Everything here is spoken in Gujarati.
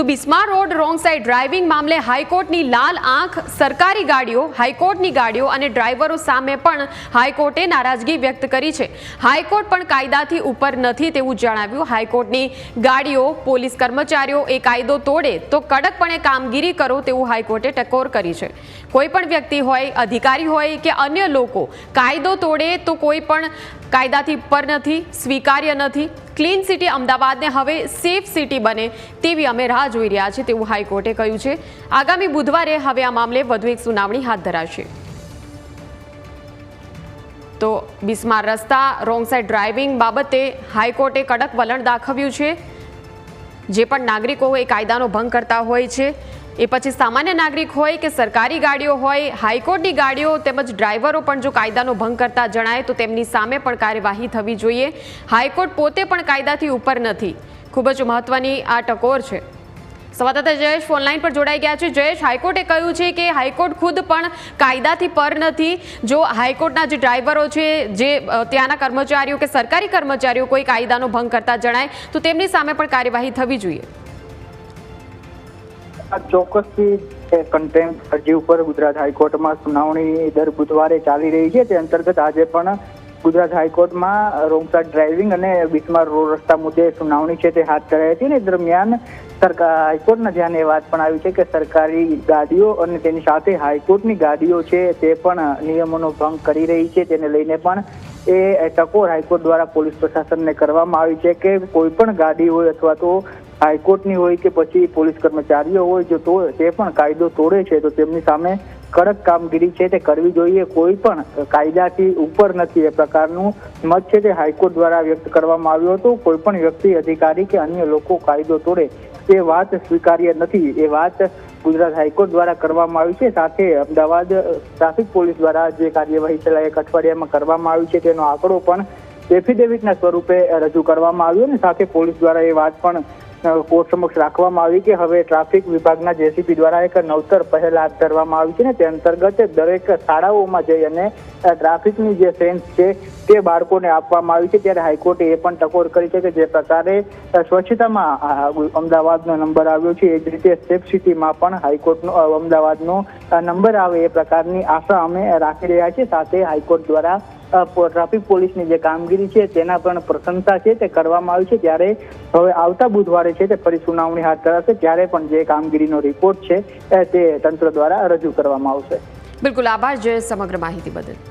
તો બિસ્માર રોડ રોંગ સાઈડ ડ્રાઇવિંગ મામલે હાઈકોર્ટની લાલ આંખ સરકારી ગાડીઓ, હાઈકોર્ટની ગાડીઓ અને ડ્રાઈવરો સામે પણ હાઈકોર્ટે નારાજગી વ્યક્ત કરી છે. હાઈકોર્ટ પણ કાયદાથી ઉપર નથી તેવું જણાવ્યું. હાઈકોર્ટની ગાડીઓ, પોલીસ કર્મચારીઓ એ કાયદો તોડે તો કડકપણે કામગીરી કરો તેવું હાઈકોર્ટે ટકોર કરી છે. કોઈ પણ વ્યક્તિ હોય, અધિકારી હોય કે અન્ય લોકો કાયદો તોડે તો કોઈ પણ કાયદાથી ઉપર નથી, સ્વીકાર્ય નથી. ક્લીન સિટી અમદાવાદને હવે સેફ સિટી બને તેવી અમે રાહ જોઈ રહ્યા છીએ તેવું હાઈકોર્ટે કહ્યું છે. આગામી બુધવારે હવે આ મામલે વધુ એક સુનાવણી હાથ ધરાશે. તો બિસ્માર રસ્તા રોંગ સાઈડ ડ્રાઇવિંગ બાબતે હાઈકોર્ટે કડક વલણ દાખવ્યું છે. જે પણ નાગરિકો એ કાયદાનો ભંગ કરતા હોય છે, એ પછી સામાન્ય નાગરિક હોય કે સરકારી ગાડીઓ હોય, હાઈકોર્ટની ગાડીઓ તેમજ ડ્રાઈવરો પણ જો કાયદાનો ભંગ કરતા જણાય તો તેમની સામે પણ કાર્યવાહી થવી જોઈએ. હાઈકોર્ટ પોતે પણ કાયદાથી ઉપર નથી. ખૂબ જ મહત્વની આ ટકોર છે. સંવાદદાતા જયેશ ફોનલાઈન પર જોડાઈ ગયા છે. જયેશ, હાઈકોર્ટે કહ્યું છે કે હાઈકોર્ટ ખુદ પણ કાયદાથી પર નથી. જો હાઈકોર્ટના જે ડ્રાઈવરો છે, જે ત્યાંના કર્મચારીઓ કે સરકારી કર્મચારીઓ કોઈ કાયદાનો ભંગ કરતા જણાય તો તેમની સામે પણ કાર્યવાહી થવી જોઈએ. ચોક્કસથી કન્ટેમ્પ્ટ અરજી ઉપર ગુજરાત હાઈકોર્ટમાં સુનાવણી દર બુધવારે ચાલી રહી છે. તે અંતર્ગત આજે પણ ગુજરાત હાઈકોર્ટમાં રોંગ સાઈડ ડ્રાઇવિંગ અને બિસ્માર રોડ રસ્તા મુદ્દે સુનાવણી છે તે હાથ ધરાઈ હતી. અને દરમિયાન હાઈકોર્ટના ધ્યાને એ વાત પણ આવી છે કે સરકારી ગાડીઓ અને તેની સાથે હાઈકોર્ટની ગાડીઓ છે તે પણ નિયમોનો ભંગ કરી રહી છે. તેને લઈને પણ એ ટકોર હાઈકોર્ટ દ્વારા પોલીસ પ્રશાસનને કરવામાં આવી છે કે કોઈ પણ ગાડી હોય અથવા તો હાઈકોર્ટની હોય કે પછી પોલીસ કર્મચારીઓ હોય જો તો તે પણ કાયદો તોડે છે તો તેમની સામે કડક કામગીરી છે તે કરવી જોઈએ. કોઈ પણ કાયદાથી ઉપર નથી એ પ્રકારનું મત છે તે હાઈકોર્ટ દ્વારા વ્યક્ત કરવામાં આવ્યો હતો. કોઈ પણ વ્યક્તિ, અધિકારી કે અન્ય લોકો કાયદો તોડે એ વાત સ્વીકાર્ય નથી. એ વાત ગુજરાત હાઈકોર્ટ દ્વારા કરવામાં આવી છે. સાથે અમદાવાદ ટ્રાફિક પોલીસ દ્વારા જે કાર્યવાહી છેલ્લા એક અઠવાડિયામાં કરવામાં આવી છે તેનો આંકડો પણ એફિડેવિટના સ્વરૂપે રજૂ કરવામાં આવ્યો અને સાથે પોલીસ દ્વારા એ વાત પણ કોર્ટ સમક્ષ રાખવામાં આવી કે હવે ટ્રાફિક વિભાગના જેસીપી દ્વારા એક નવતર પહેલ હાથ ધરવામાં આવી છે ને તે અંતર્ગત દરેક શાળાઓમાં જઈ અને ટ્રાફિકની જે સેન્સ છે તે બાળકોને આપવામાં આવી છે. ત્યારે હાઈકોર્ટે એ પણ ટકોર કરી છે કે જે પ્રકારે સ્વચ્છતામાં અમદાવાદનો નંબર આવ્યો છે એ જ રીતે સેફ સિટીમાં પણ હાઈકોર્ટનો અમદાવાદનો નંબર આવે એ પ્રકારની આશા અમે રાખી રહ્યા છીએ. સાથે હાઈકોર્ટ દ્વારા ટ્રાફિક પોલીસની જે કામગીરી છે તેના પણ પ્રશંસા છે તે કરવામાં આવી છે. ત્યારે હવે આવતા બુધવારે છે તે ફરી સુનાવણી હાથ ધરાશે. ત્યારે પણ જે કામગીરીનો રિપોર્ટ છે તે તંત્ર દ્વારા રજૂ કરવામાં આવશે. બિલકુલ, આભાર જયેશ સમગ્ર માહિતી બદલ.